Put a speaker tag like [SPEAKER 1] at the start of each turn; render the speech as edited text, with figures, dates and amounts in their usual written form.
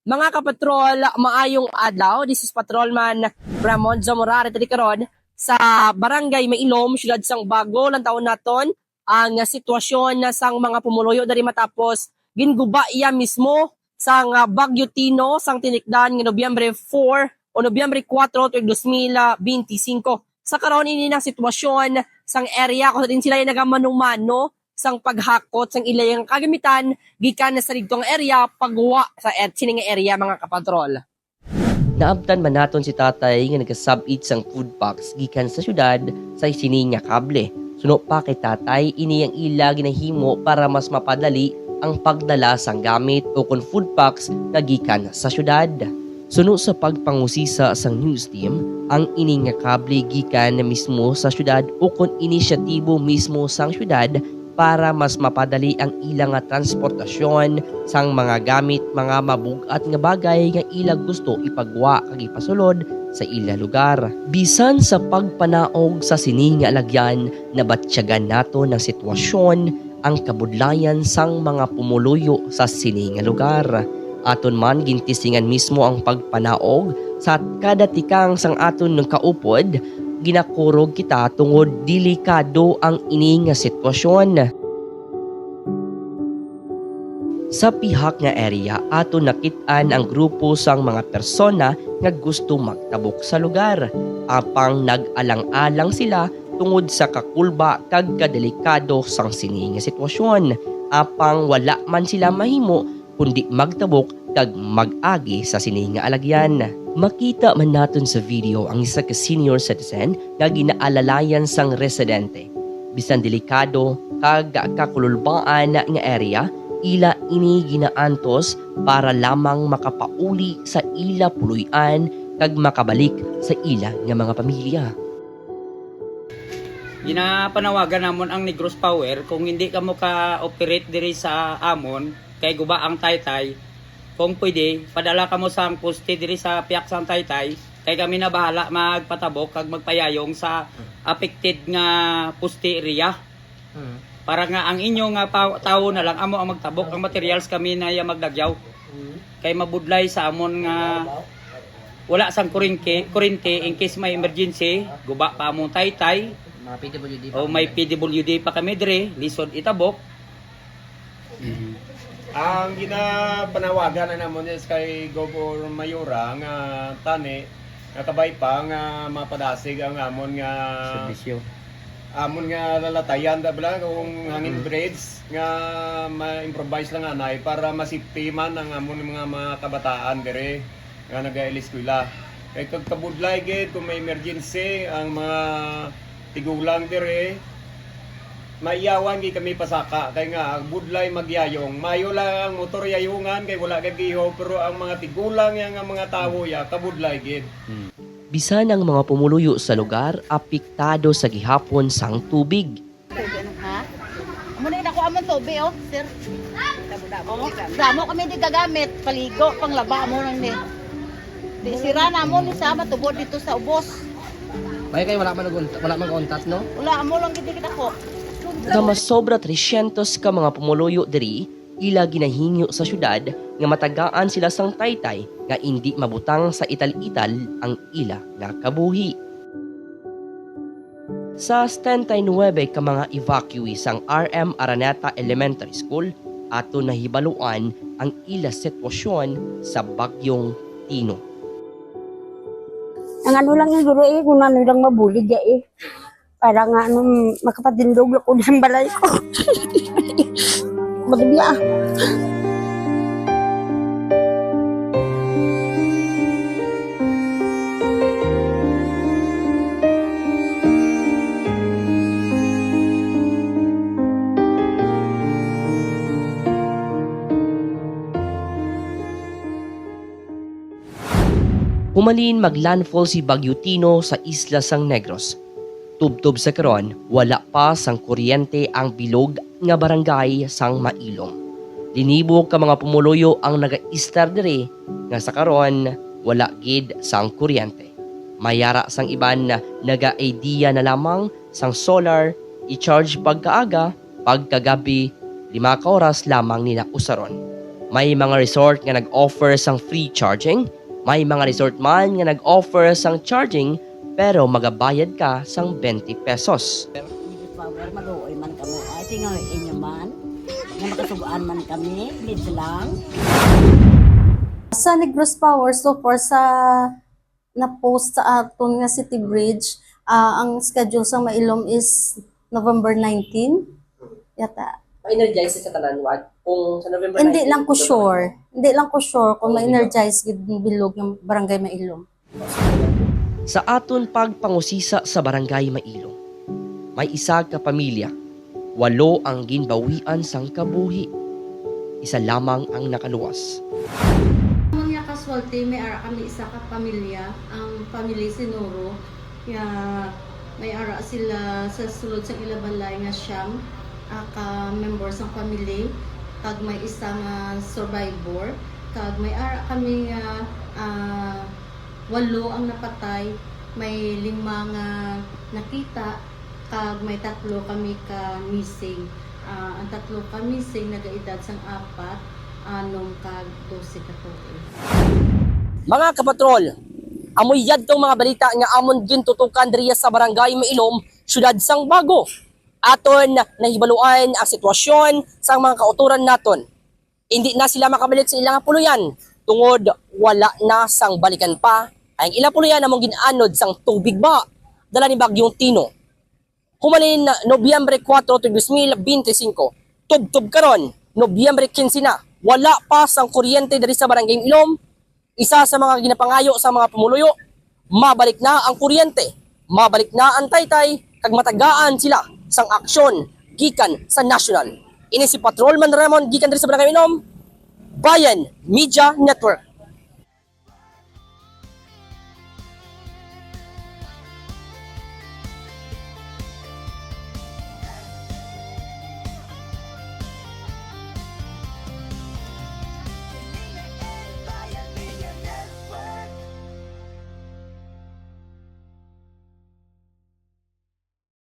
[SPEAKER 1] Mga kapatrol, maayong adlaw. This is Patrolman Ramon Zamorare Tadikaron sa Barangay Mailom, siyudad sang Bago, lang taon naton ang sitwasyon na sang mga pumuluyo dari matapos ginguba iya mismo sang Bagyo Tino sang tinikdan ng Nobyembre 4 o Nobyembre 4 tuig 2025. Sa karon ini ng sitwasyon sang area kung din sila yung nagamanumano sang paghakot sang ilayang kagamitan gikan na sa digtong area pagwa sa sining area mga kapatrol.
[SPEAKER 2] Naabtan man naton si tatay nga nagasabit sang food packs gikan sa syudad sa sining nga kable. Suno pa kay tatay ini ang ila ginahimo para mas mapadali ang pagdala sang gamit o kon food packs nga gikan sa syudad. Suno sa pagpangusisa sang news team, ang ini nga kable gikan na mismo sa syudad o kon inisyatibo mismo sang syudad para mas mapadali ang ilang nga transportasyon sang mga gamit, mga mabugat nga bagay nga ila gusto ipagwa kag ipasulod sa ila lugar. Bisan sa pagpanaog sa sini nga alagyan, nabatsyagan nato ng sitwasyon ang kabudlayan sang mga pumuluyo sa sini nga lugar. Aton man gintisingan mismo ang pagpanaog sa kada tikang sang aton ng kaupod, ginakurog kita tungod delikado ang ini nga sitwasyon. Sa pihak nga area, ato nakitaan ang grupo sang mga persona nga gusto magtabok sa lugar. Apang nag-alang-alang sila tungod sa kakulba kag kadelikado sang sini nga sitwasyon. Apang wala man sila mahimo kundi magtabok kag mag-agi sa sini nga alagyan. Makita man naton sa video ang isa ka senior citizen nga ginaalalayan sang residente. Bisan delikado kag kakululbaan nga area, ila ini ginaantos para lamang makapauli sa ila puluyan kag makabalik sa ila nga mga pamilya.
[SPEAKER 3] Ginapanawagan namon ang Negros Power kung hindi ka mo ka-operate diri sa amon kay guba ang taytay. Kung pwede, padala ka mo sang poste diri sa piyak sang taytay kay kami na bahala magpatabok kag magpayayong sa affected nga poste area. Para nga ang inyo nga tawo na lang amo ang magtabok, ang materials kami na iya magdagyaw. Kay mabudlay sa amon nga wala sang kurente in case may emergency, guba pa among taytay. O may PWD pa kami dire, lisod itabok.
[SPEAKER 4] Ang ginapanawagan na namon is kay Gobor Mayura nga tani nga kabay pa nga mapadasig ang amon nga
[SPEAKER 3] Servisyo.
[SPEAKER 4] amon nga lalatayan dabla kung hangin bridge nga ma-improvise lang anay para masipti man ang amon mga kabataan dire nga naga-eskwela. Kay kag kabudlay gid kung may emergency ang mga tigulang dire maiyawan gi kami pasaka kay nga budlay magyayong mayo lang ang motor yayungan kay wala kay giho pero ang mga tigulang yang mga tawo ya kabudlay gid.
[SPEAKER 2] Bisan ang mga pumuluyo sa lugar, apektado sa gihapon sang tubig.
[SPEAKER 5] Ha? Muna na ko amon tobe oh, sir. Damo kami di gagamit, paligo, panglaba mo lang ni. Di sira na mo ni sama tubod dito sa ubos.
[SPEAKER 6] May kayo wala man contact no?
[SPEAKER 5] Wala mo lang gid kita ko.
[SPEAKER 2] Nga mas sobra 300 ka mga pumuluyo diri, ila ginahingyo sa syudad nga matagaan sila sang taytay nga hindi mabutang sa ital-ital ang ila nga kabuhi. Sa 79 ka mga evacuees sang RM Araneta Elementary School, ato nahibaluan ang ila sitwasyon sa Bagyong Tino.
[SPEAKER 7] Ang ano lang yung guro kung ano lang mabulig Para nga makapatindog ako ng balay ko. Magbiya.
[SPEAKER 2] Humalin maglandfall si Bagyo Tino sa isla sang Negros. Tubtob sa karon, wala pa sang kuryente ang bilog nga barangay sang Mailom. Linibog ka mga pumuluyo ang naga-istar dire nga sa karon wala gid sang kuryente. Mayara sang iban na naga-idea na lamang sang solar i-charge pagkaaga, pagkagabi, 5 ka oras lamang nila usaron. May mga resort nga nag-offer sang free charging, may mga resort man nga nag-offer sang charging pero magabayad ka sang 20 pesos.
[SPEAKER 7] Power, maluoy man kami. Ay, tingnan inyo man. Nga makasubuan man kami. Leads lang.
[SPEAKER 8] Sa Negros Power, so far sa na-post sa aton nga City Bridge, ang schedule sa Mailom is November 19. Yata.
[SPEAKER 1] Ma-energize sa tanan, wag? Kung sa November
[SPEAKER 8] Hindi
[SPEAKER 1] 19,
[SPEAKER 8] lang ko sure. Hindi lang ko sure kung ma-energize gid bilog yung Barangay Mailom.
[SPEAKER 2] Sa aton pagpangusisa sa Barangay Mailom, may isa ka pamilya, 8 ang ginbawian sang kabuhi. Isa lamang ang nakaluwas.
[SPEAKER 9] Mga casualty, may ara kami isa ka pamilya, ang pamilya Sinuro, nga may ara sila sa sulod sa ilabalay nga siyam, ka members ng pamilya, kag may isa nga survivor, kag may ara kami nga 8 ang napatay, may 5 nga nakita, kag may 3 kami ka missing. Ang 3 ka missing nagaedad sang 4, 6 kag 12 ka tuig.
[SPEAKER 1] Mga kapatrol, amoy yadtong mga balita nga amon gintutukan diriya sa Barangay Mailom, syudad sang Bago. Aton nahibaluan ang sitwasyon sang mga kauturan naton. Hindi na sila makabalik sa ilang puluyan tungod wala na sang balikan pa ang ilang puluyan among ginanod sang tubig ba dala ni Bagyong Tino. Humalin Nobyembre 4, 2025, tub-tub karon Nobyembre 15 na, wala pa sang kuryente diri sa Barangay Mailom. Isa sa mga ginapangayo sa mga pumuluyo, mabalik na ang kuryente, mabalik na ang taytay, kag matagaan sila sang aksyon gikan sa national. Ini si Patrolman Ramon gikan diri sa Barangay Mailom, Bayan Media Network.